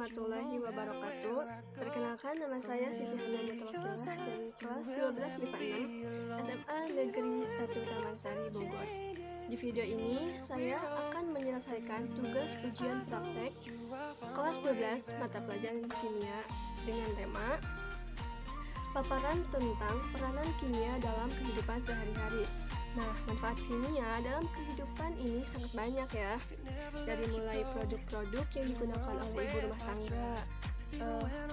warahmatullahi wabarakatuh. Perkenalkan, nama saya Siti Hana Mutawakilah dari kelas 12 MIPA 6 SMA Negeri 1 Taman Sari, Bogor. Di video ini, saya akan menyelesaikan tugas ujian praktek kelas 12 mata pelajaran kimia dengan tema paparan tentang peranan kimia dalam kehidupan sehari-hari. Nah, manfaat kimia dalam kehidupan ini sangat banyak ya. Dari mulai produk-produk yang digunakan oleh ibu rumah tangga,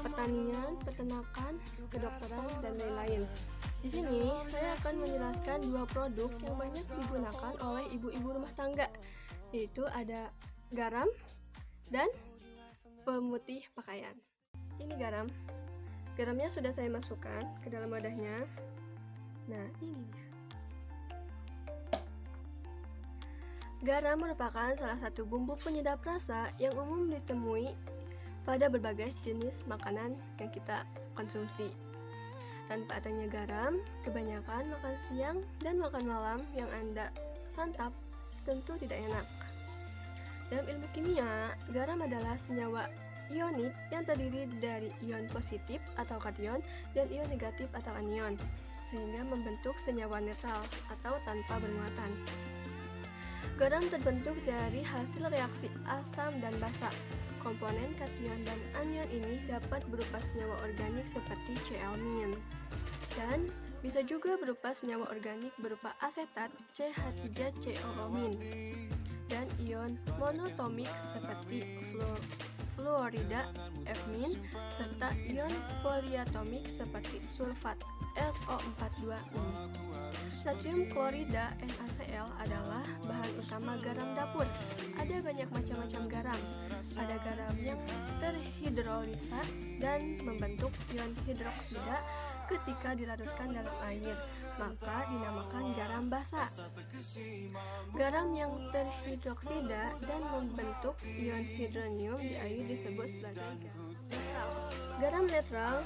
pertanian, peternakan, kedokteran, dan lain-lain. Di sini saya akan menjelaskan dua produk yang banyak digunakan oleh ibu-ibu rumah tangga, yaitu ada garam dan pemutih pakaian. Ini garam. Garamnya sudah saya masukkan ke dalam wadahnya. Nah, ini dia. Garam merupakan salah satu bumbu penyedap rasa yang umum ditemui pada berbagai jenis makanan yang kita konsumsi. Tanpa adanya garam, kebanyakan makan siang dan makan malam yang Anda santap tentu tidak enak. Dalam ilmu kimia, garam adalah senyawa ionik yang terdiri dari ion positif atau kation dan ion negatif atau anion, sehingga membentuk senyawa netral atau tanpa bermuatan. Garam terbentuk dari hasil reaksi asam dan basa. Komponen kation dan anion ini dapat berupa senyawa organik seperti Cl-min, dan bisa juga berupa senyawa organik berupa asetat CH3COO-min, dan ion monotomik seperti fluorida F-min, serta ion poliatomik seperti sulfat SO42-min. Natrium klorida NaCl adalah bahan utama garam dapur. Ada banyak macam-macam garam. Ada garam yang terhidrolisa dan membentuk ion hidroksida ketika dilarutkan dalam air, maka dinamakan garam basa. Garam yang terhidroksida dan membentuk ion hidronium di air disebut sebagai garam netral. Garam netral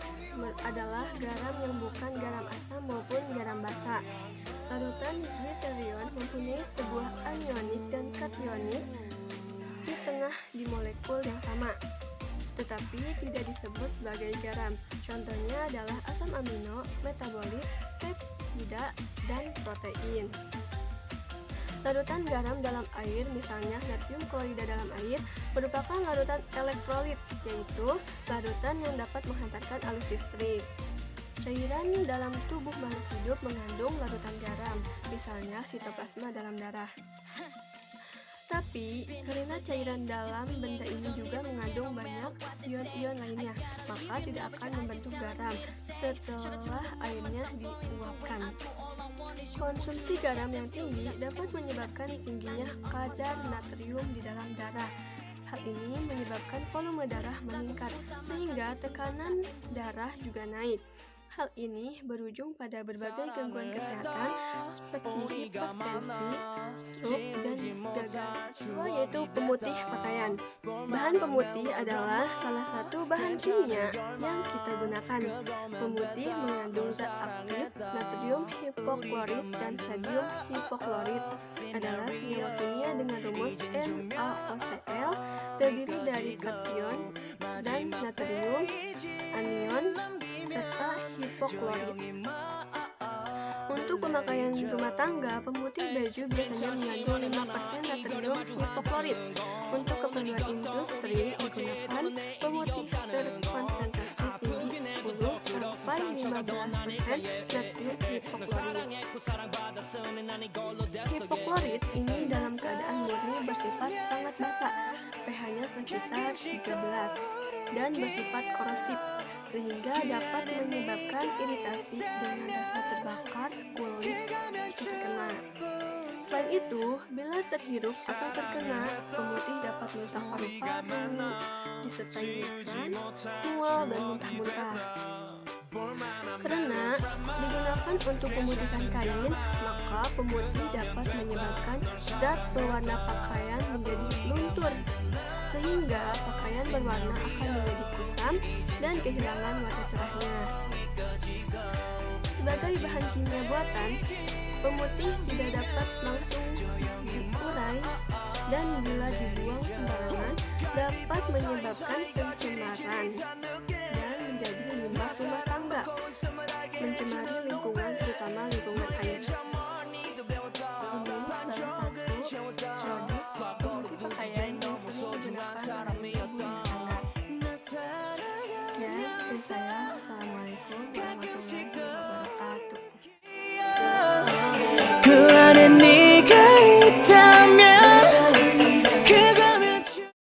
adalah garam yang bukan garam asam maupun garam basa. Larutan zwitterion mempunyai sebuah anionik dan kationik di tengah di molekul yang sama, tetapi tidak disebut sebagai garam. Contohnya adalah asam amino, metabolit, peptida, dan protein. Larutan garam dalam air, misalnya natrium klorida dalam air, merupakan larutan elektrolit, yaitu larutan yang dapat menghantarkan arus listrik. Cairan dalam tubuh makhluk hidup mengandung larutan garam, misalnya sitoplasma dalam darah. Tapi, karena cairan dalam benda ini juga mengandung banyak ion-ion lainnya, maka tidak akan membentuk garam setelah airnya diuapkan. Konsumsi garam yang tinggi dapat menyebabkan tingginya kadar natrium di dalam darah. Hal ini menyebabkan volume darah meningkat, sehingga tekanan darah juga naik. Hal ini berujung pada berbagai gangguan kesehatan seperti hipertensi, stroke, dan gagal. Kedua yaitu pemutih pakaian. Bahan pemutih adalah salah satu bahan kimia yang kita gunakan. Pemutih mengandung zat aktif, natrium hipoklorit dan sodium hipoklorit adalah senyawa kimia dengan rumus NaOCl, terdiri dari kation dan natrium, anion, serta hipoklorit. Untuk pemakaian rumah tangga, pemutih baju biasanya mengandung 5% natrium hipoklorit. Untuk keperluan industri digunakan pemutih berkonsentrasi tinggi 10-15% natrium hipoklorit. Hipoklorit ini dalam keadaan murni bersifat sangat basa, pH-nya sekitar 13, dan bersifat korosif, sehingga dapat menyebabkan iritasi dengan rasa terbakar kulit jika terkena. Selain itu, bila terhirup atau terkena, pemutih dapat merusak paru-paru, disertai luka, mual, dan muntah-muntah. Karena digunakan untuk pemutihan kain, maka pemutih dapat menyebabkan zat pewarna pakaian menjadi luntur, sehingga pakaian berwarna akan menjadi kusam dan kehilangan warna cerahnya. Sebagai bahan kimia buatan, pemutih tidak dapat langsung diurai dan bila dibuang sembarangan dapat menyebabkan pencemaran kotoran dan menjadi limbah rumah tangga, mencemari lingkungan terutama lingkungan air. Ini salah satu produk pembuatan pakaian yang sering digunakan oleh ibu rumah tangga. Dan saya, Assalamualaikum warahmatullahi wabarakatuh.